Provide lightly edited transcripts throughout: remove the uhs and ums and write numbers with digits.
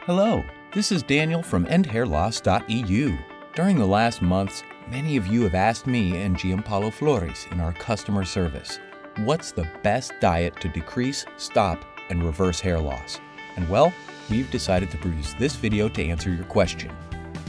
Hello, this is Daniel from Endhairloss.eu. During the last months, many of you have asked me and Giampaolo Flores in our customer service, what's the best diet to decrease, stop, and reverse hair loss? And well, we've decided to produce this video to answer your question.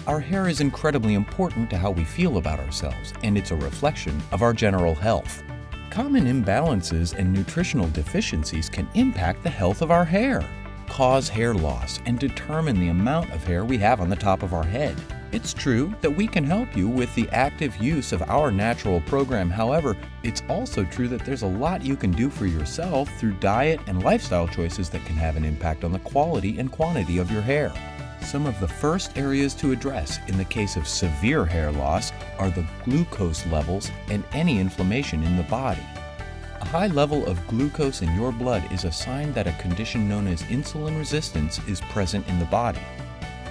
Our hair is incredibly important to how we feel about ourselves, and it's a reflection of our general health. Common imbalances and nutritional deficiencies can impact the health of our hair, cause hair loss, and determine the amount of hair we have on the top of our head. It's true that we can help you with the active use of our natural program. However, it's also true that there's a lot you can do for yourself through diet and lifestyle choices that can have an impact on the quality and quantity of your hair. Some of the first areas to address in the case of severe hair loss are the glucose levels and any inflammation in the body. A high level of glucose in your blood is a sign that a condition known as insulin resistance is present in the body.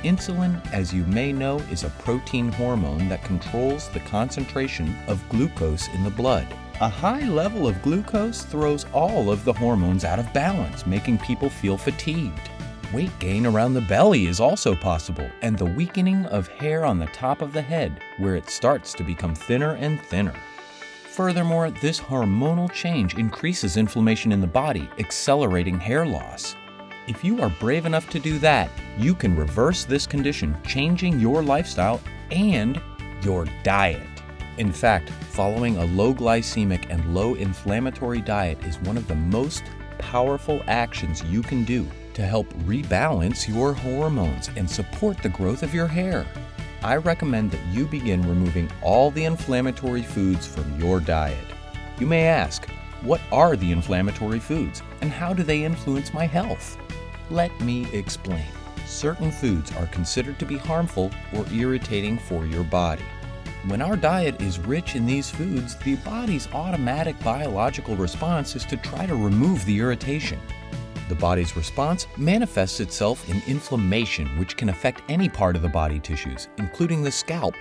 Insulin, as you may know, is a protein hormone that controls the concentration of glucose in the blood. A high level of glucose throws all of the hormones out of balance, making people feel fatigued. Weight gain around the belly is also possible, and the weakening of hair on the top of the head, where it starts to become thinner and thinner. Furthermore, this hormonal change increases inflammation in the body, accelerating hair loss. If you are brave enough to do that, you can reverse this condition, changing your lifestyle and your diet. In fact, following a low glycemic and low inflammatory diet is one of the most powerful actions you can do to help rebalance your hormones and support the growth of your hair. I recommend that you begin removing all the inflammatory foods from your diet. You may ask, what are the inflammatory foods and how do they influence my health? Let me explain. Certain foods are considered to be harmful or irritating for your body. When our diet is rich in these foods, the body's automatic biological response is to try to remove the irritation. The body's response manifests itself in inflammation, which can affect any part of the body tissues, including the scalp.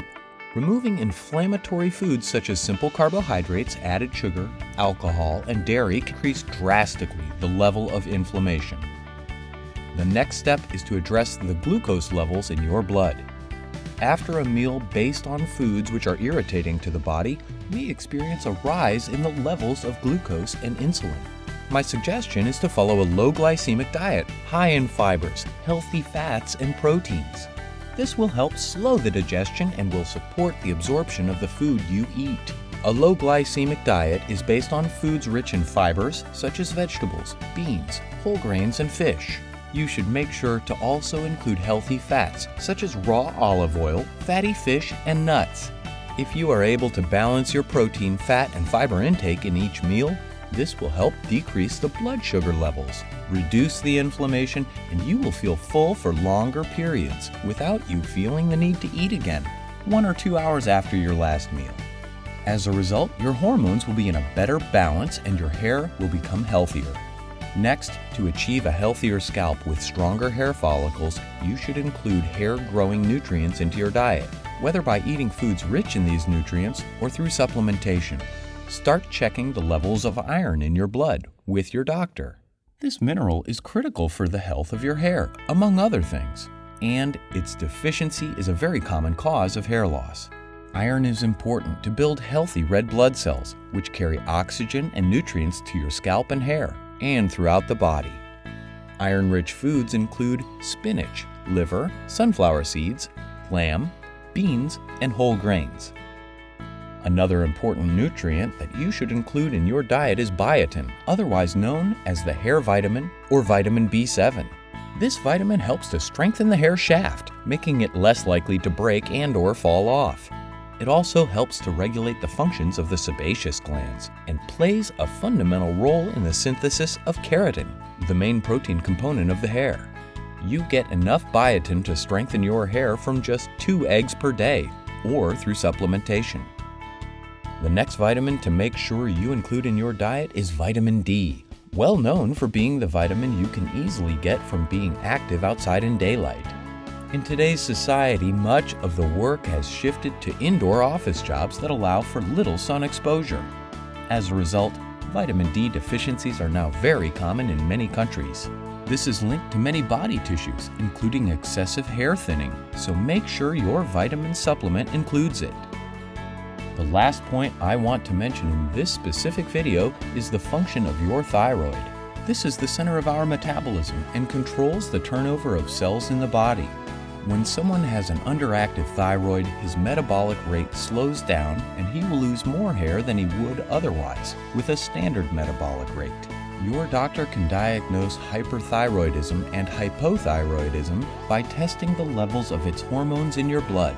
Removing inflammatory foods such as simple carbohydrates, added sugar, alcohol, and dairy can increase drastically the level of inflammation. The next step is to address the glucose levels in your blood. After a meal based on foods which are irritating to the body, we experience a rise in the levels of glucose and insulin. My suggestion is to follow a low glycemic diet, high in fibers, healthy fats, and proteins. This will help slow the digestion and will support the absorption of the food you eat. A low glycemic diet is based on foods rich in fibers, such as vegetables, beans, whole grains, and fish. You should make sure to also include healthy fats, such as raw olive oil, fatty fish, and nuts. If you are able to balance your protein, fat, and fiber intake in each meal, this will help decrease the blood sugar levels, reduce the inflammation, and you will feel full for longer periods without you feeling the need to eat again, 1 or 2 hours after your last meal. As a result, your hormones will be in a better balance and your hair will become healthier. Next, to achieve a healthier scalp with stronger hair follicles, you should include hair-growing nutrients into your diet, whether by eating foods rich in these nutrients or through supplementation. Start checking the levels of iron in your blood with your doctor. This mineral is critical for the health of your hair, among other things, and its deficiency is a very common cause of hair loss. Iron is important to build healthy red blood cells, which carry oxygen and nutrients to your scalp and hair, and throughout the body. Iron-rich foods include spinach, liver, sunflower seeds, lamb, beans, and whole grains. Another important nutrient that you should include in your diet is biotin, otherwise known as the hair vitamin or vitamin B7. This vitamin helps to strengthen the hair shaft, making it less likely to break and/or fall off. It also helps to regulate the functions of the sebaceous glands and plays a fundamental role in the synthesis of keratin, the main protein component of the hair. You get enough biotin to strengthen your hair from just 2 eggs per day or through supplementation. The next vitamin to make sure you include in your diet is vitamin D, well known for being the vitamin you can easily get from being active outside in daylight. In today's society, much of the work has shifted to indoor office jobs that allow for little sun exposure. As a result, vitamin D deficiencies are now very common in many countries. This is linked to many body tissues, including excessive hair thinning, so make sure your vitamin supplement includes it. The last point I want to mention in this specific video is the function of your thyroid. This is the center of our metabolism and controls the turnover of cells in the body. When someone has an underactive thyroid, his metabolic rate slows down and he will lose more hair than he would otherwise with a standard metabolic rate. Your doctor can diagnose hyperthyroidism and hypothyroidism by testing the levels of its hormones in your blood.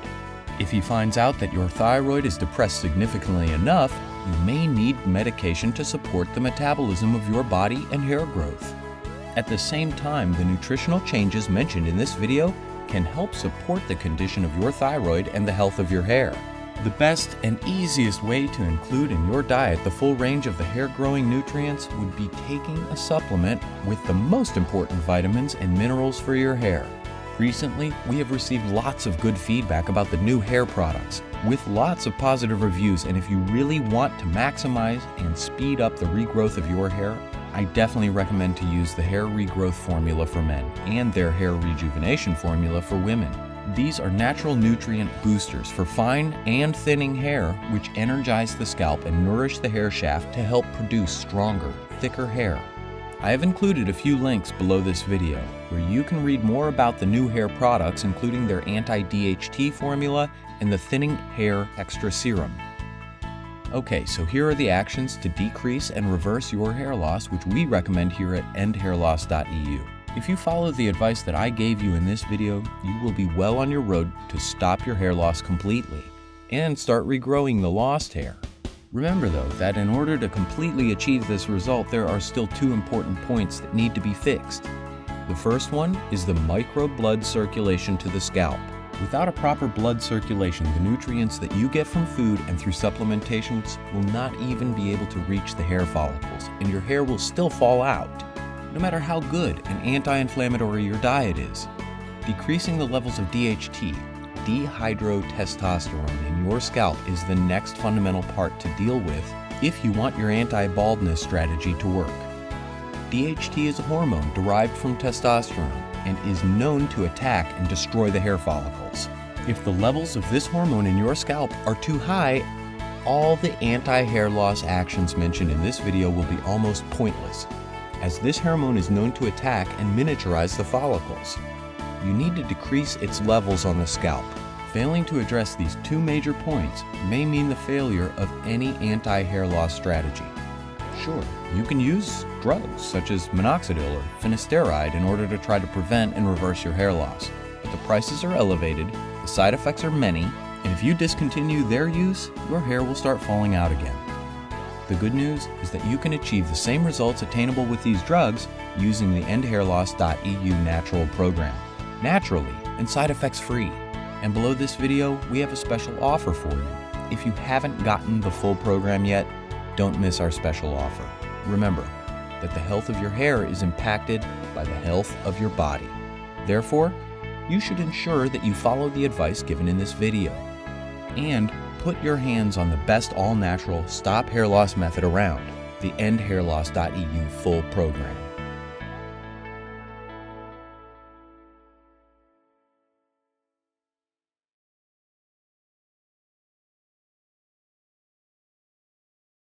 If he finds out that your thyroid is depressed significantly enough, you may need medication to support the metabolism of your body and hair growth. At the same time, the nutritional changes mentioned in this video can help support the condition of your thyroid and the health of your hair. The best and easiest way to include in your diet the full range of the hair-growing nutrients would be taking a supplement with the most important vitamins and minerals for your hair. Recently, we have received lots of good feedback about the new hair products, with lots of positive reviews, and if you really want to maximize and speed up the regrowth of your hair, I definitely recommend to use the hair regrowth formula for men and their hair rejuvenation formula for women. These are natural nutrient boosters for fine and thinning hair, which energize the scalp and nourish the hair shaft to help produce stronger, thicker hair. I have included a few links below this video where you can read more about the new hair products, including their anti-DHT formula and the thinning hair extra serum. Okay, so here are the actions to decrease and reverse your hair loss, which we recommend here at Endhairloss.eu. If you follow the advice that I gave you in this video, you will be well on your road to stop your hair loss completely and start regrowing the lost hair. Remember though, that in order to completely achieve this result, there are still two important points that need to be fixed. The first one is the micro blood circulation to the scalp. Without a proper blood circulation, the nutrients that you get from food and through supplementations will not even be able to reach the hair follicles, and your hair will still fall out, no matter how good and anti-inflammatory your diet is. Decreasing the levels of DHT, dihydrotestosterone, in your scalp is the next fundamental part to deal with if you want your anti-baldness strategy to work. DHT is a hormone derived from testosterone and is known to attack and destroy the hair follicles. If the levels of this hormone in your scalp are too high, all the anti-hair loss actions mentioned in this video will be almost pointless, as this hormone is known to attack and miniaturize the follicles. You need to decrease its levels on the scalp. Failing to address these two major points may mean the failure of any anti-hair loss strategy. Sure, you can use drugs such as minoxidil or finasteride in order to try to prevent and reverse your hair loss, but the prices are elevated, the side effects are many, and if you discontinue their use, your hair will start falling out again. The good news is that you can achieve the same results attainable with these drugs using the Endhairloss.eu natural program, naturally and side effects free. And below this video, we have a special offer for you. If you haven't gotten the full program yet, don't miss our special offer. Remember that the health of your hair is impacted by the health of your body. Therefore, you should ensure that you follow the advice given in this video and put your hands on the best all-natural stop hair loss method around, the Endhairloss.eu full program.